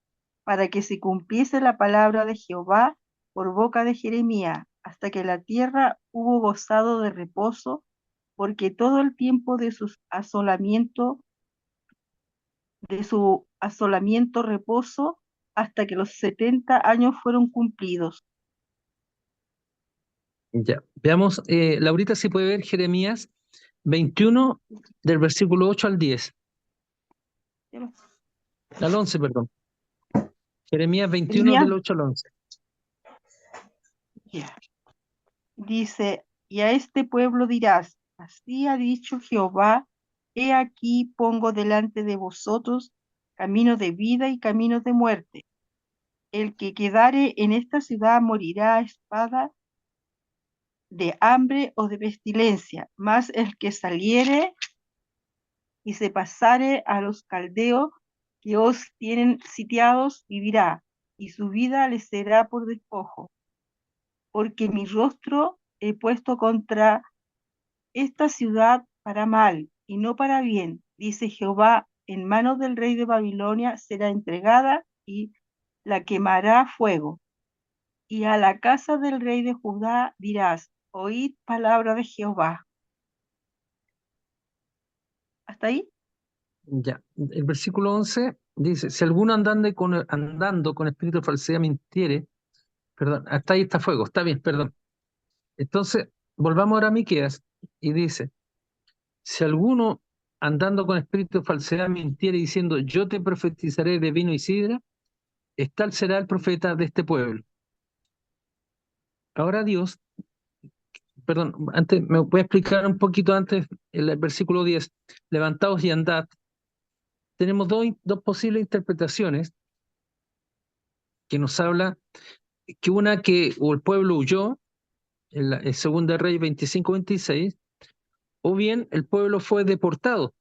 para que se cumpliese la palabra de Jehová por boca de Jeremías, hasta que la tierra hubo gozado de reposo, porque todo el tiempo de su asolamiento reposo, hasta que los 70 años fueron cumplidos. Ya, veamos, Laurita, si puede ver Jeremías 21 del versículo 8 al 10. Al 11, perdón. Jeremías 21 Jeremías, del 8 al 11. ya. Dice, y a este pueblo dirás, así ha dicho Jehová, he aquí pongo delante de vosotros camino de vida y camino de muerte. El que quedare en esta ciudad morirá a espada, de hambre o de pestilencia, mas el que saliere y se pasare a los caldeos que os tienen sitiados vivirá, y su vida le será por despojo. Porque mi rostro he puesto contra esta ciudad para mal y no para bien, dice Jehová, en manos del rey de Babilonia será entregada y la quemará fuego. Y a la casa del rey de Judá dirás, oíd palabra de Jehová. ¿Hasta ahí? Ya, el versículo 11 dice, si alguno andando con espíritu de falsedad mintiere, perdón, hasta ahí está fuego, está bien, perdón. Entonces, volvamos ahora a Miqueas y dice, si alguno andando con espíritu de falsedad mintiere diciendo, yo te profetizaré de vino y sidra, tal será el profeta de este pueblo. Ahora Dios, perdón, antes me voy a explicar un poquito antes el versículo 10, levantaos y andad. Tenemos dos posibles interpretaciones que nos habla que una que o el pueblo huyó, el Segunda Rey 25-26, o bien el pueblo fue deportado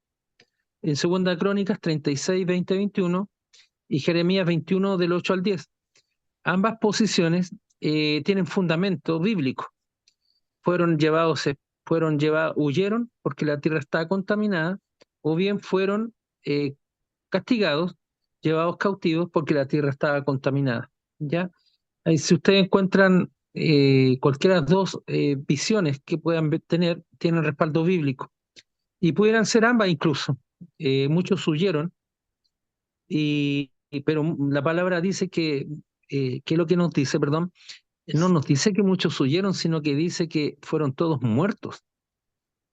en Segunda Crónicas 36, 20, 21 y Jeremías 21 del 8 al 10. Ambas posiciones tienen fundamento bíblico. Huyeron porque la tierra estaba contaminada, o bien fueron castigados, llevados cautivos porque la tierra estaba contaminada. ¿Ya? Si ustedes encuentran cualquiera de las dos visiones que puedan tener, tienen respaldo bíblico. Y pudieran ser ambas incluso. Muchos huyeron, pero la palabra dice que es lo que nos dice, perdón, no nos dice que muchos huyeron, sino que dice que fueron todos muertos.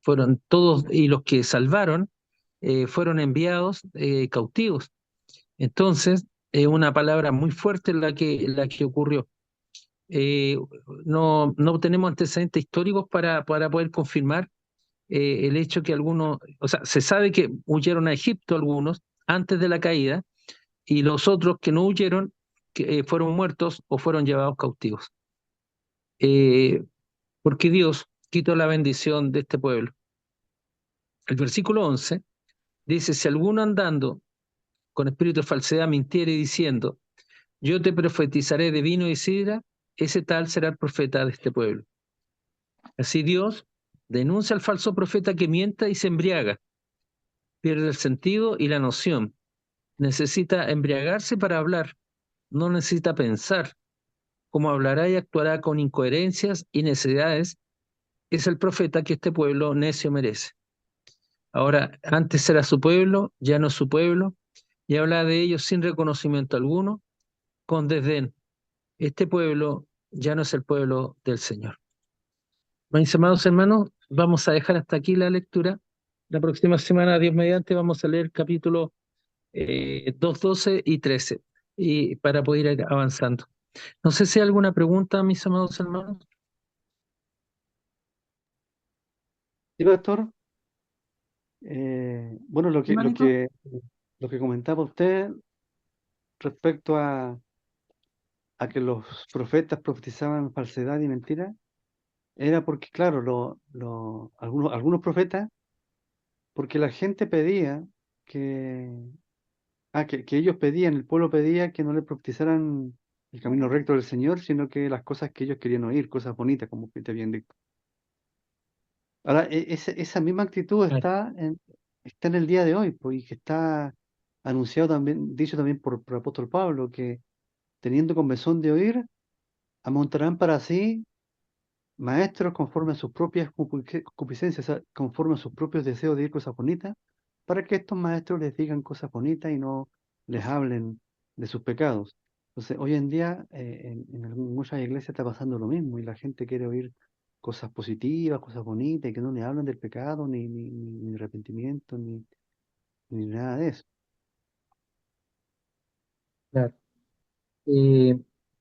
Fueron todos, y los que salvaron fueron enviados cautivos. Entonces, es una palabra muy fuerte la que ocurrió. Eh, no tenemos antecedentes históricos para poder confirmar el hecho que algunos, o sea, se sabe que huyeron a Egipto algunos antes de la caída y los otros que no huyeron fueron muertos o fueron llevados cautivos. Porque Dios quitó la bendición de este pueblo. El versículo 11 dice, si alguno andando con espíritu de falsedad mintiere diciendo, yo te profetizaré de vino y sidra, ese tal será el profeta de este pueblo. Así Dios denuncia al falso profeta que mienta y se embriaga, pierde el sentido y la noción. Necesita embriagarse para hablar, no necesita pensar. Como hablará y actuará con incoherencias y necedades, es el profeta que este pueblo necio merece. Ahora, antes era su pueblo, ya no es su pueblo, y habla de ellos sin reconocimiento alguno, con desdén. Este pueblo ya no es el pueblo del Señor. Mis amados hermanos, vamos a dejar hasta aquí la lectura. La próxima semana, Dios mediante, vamos a leer capítulo 2, 12 y 13, y para poder ir avanzando. No sé si hay alguna pregunta, mis amados hermanos. Sí, pastor. Bueno, Hermanito, lo que comentaba usted respecto a que los profetas profetizaban falsedad y mentira, era porque, claro, algunos profetas, porque la gente pedía que, que ellos pedían, el pueblo pedía que no le profetizaran el camino recto del Señor, sino que las cosas que ellos querían oír, cosas bonitas, como usted bien dicho. Ahora, esa misma actitud Claro. está en el día de hoy, pues, y que está anunciado también, dicho también por el apóstol Pablo, que teniendo comezón de oír, amontarán para sí maestros conforme a sus propias concupiscencias, o sea, conforme a sus propios deseos de oír cosas bonitas, para que estos maestros les digan cosas bonitas y no les hablen de sus pecados. Entonces, hoy en día, muchas iglesias está pasando lo mismo, y la gente quiere oír cosas positivas, cosas bonitas, y que no le hablen del pecado, ni arrepentimiento, ni nada de eso. Claro.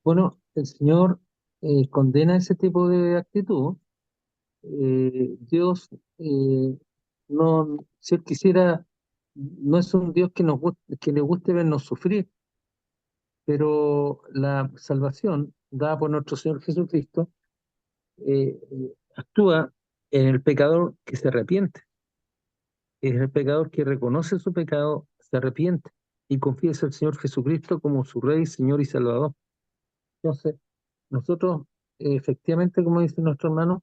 Bueno, el Señor condena ese tipo de actitud. Dios, no, si Él quisiera, no es un Dios que le guste vernos sufrir, pero la salvación dada por nuestro Señor Jesucristo actúa en el pecador que se arrepiente. Es el pecador que reconoce su pecado, se arrepiente y confiesa al Señor Jesucristo como su Rey, Señor y Salvador. Entonces, nosotros, efectivamente, como dice nuestro hermano,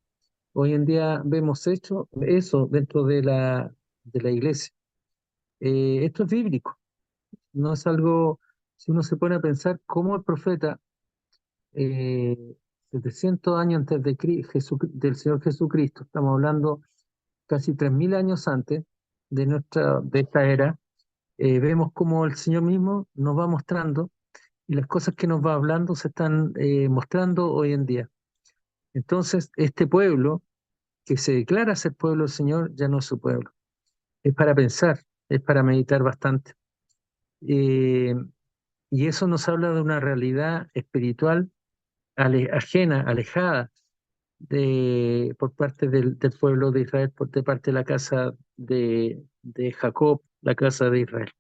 hoy en día vemos hecho eso dentro de la iglesia. Esto es bíblico, no es algo, si uno se pone a pensar cómo el profeta, eh, 700 años antes del Señor Jesucristo, estamos hablando casi 3000 años antes de esta era, vemos cómo el Señor mismo nos va mostrando y las cosas que nos va hablando se están mostrando hoy en día. Entonces, este pueblo que se declara ser pueblo del Señor ya no es su pueblo. Es para pensar, es para meditar bastante. Eh, y eso nos habla de una realidad espiritual ajena, alejada por parte del pueblo de Israel, de parte de la casa de Jacob, la casa de Israel.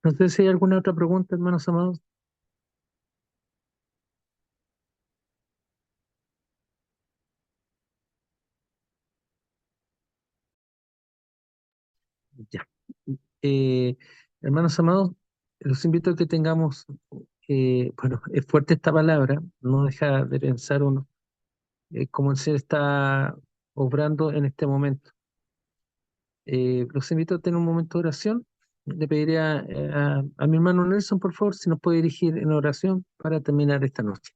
No sé si hay alguna otra pregunta, hermanos amados. Ya. Eh, Hermanos amados, los invito a que tengamos, bueno, es fuerte esta palabra, no deja de pensar uno cómo el Señor está obrando en este momento. Los invito a tener un momento de oración. Le pediré a mi hermano Nelson, por favor, si nos puede dirigir en oración para terminar esta noche.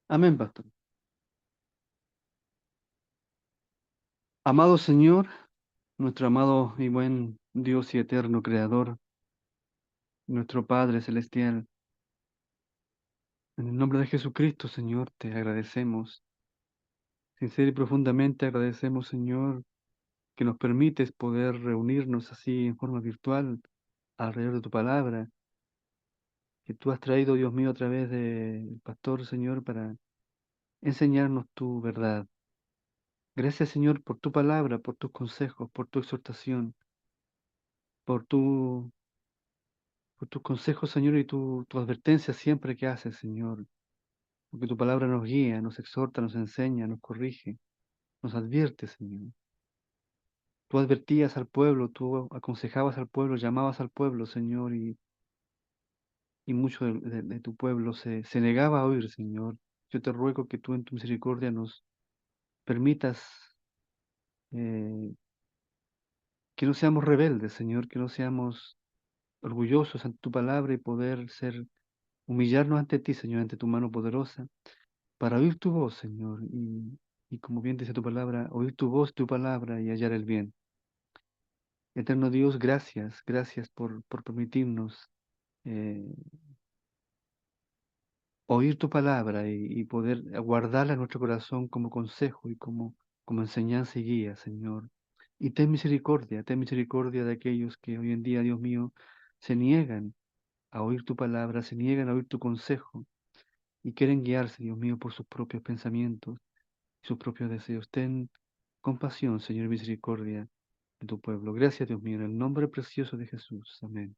Amén, pastor. Amado Señor, nuestro amado y buen Dios y eterno Creador, nuestro Padre Celestial, en el nombre de Jesucristo, Señor, te agradecemos. Sincero y profundamente agradecemos, Señor, que nos permites poder reunirnos así en forma virtual alrededor de tu palabra, que tú has traído, Dios mío, a través del pastor, Señor, para enseñarnos tu verdad. Gracias, Señor, por tu palabra, por tus consejos, por tu exhortación, por por tus consejos, Señor, y tu advertencia siempre que haces, Señor. Porque tu palabra nos guía, nos exhorta, nos enseña, nos corrige, nos advierte, Señor. Tú advertías al pueblo, tú aconsejabas al pueblo, llamabas al pueblo, Señor, y mucho de tu pueblo se negaba a oír, Señor. Yo te ruego que tú en tu misericordia nos permitas eh, que no seamos rebeldes, Señor, que no seamos orgullosos ante tu palabra y poder humillarnos ante ti, Señor, ante tu mano poderosa, para oír tu voz, Señor, y como bien dice tu palabra, oír tu voz, tu palabra y hallar el bien. Eterno Dios, gracias, gracias por permitirnos eh, oír tu palabra y poder guardarla en nuestro corazón como consejo y como enseñanza y guía, Señor. Y ten misericordia de aquellos que hoy en día, Dios mío, se niegan a oír tu palabra, se niegan a oír tu consejo y quieren guiarse, Dios mío, por sus propios pensamientos y sus propios deseos. Ten compasión, Señor, y misericordia de tu pueblo. Gracias, Dios mío, en el nombre precioso de Jesús. Amén.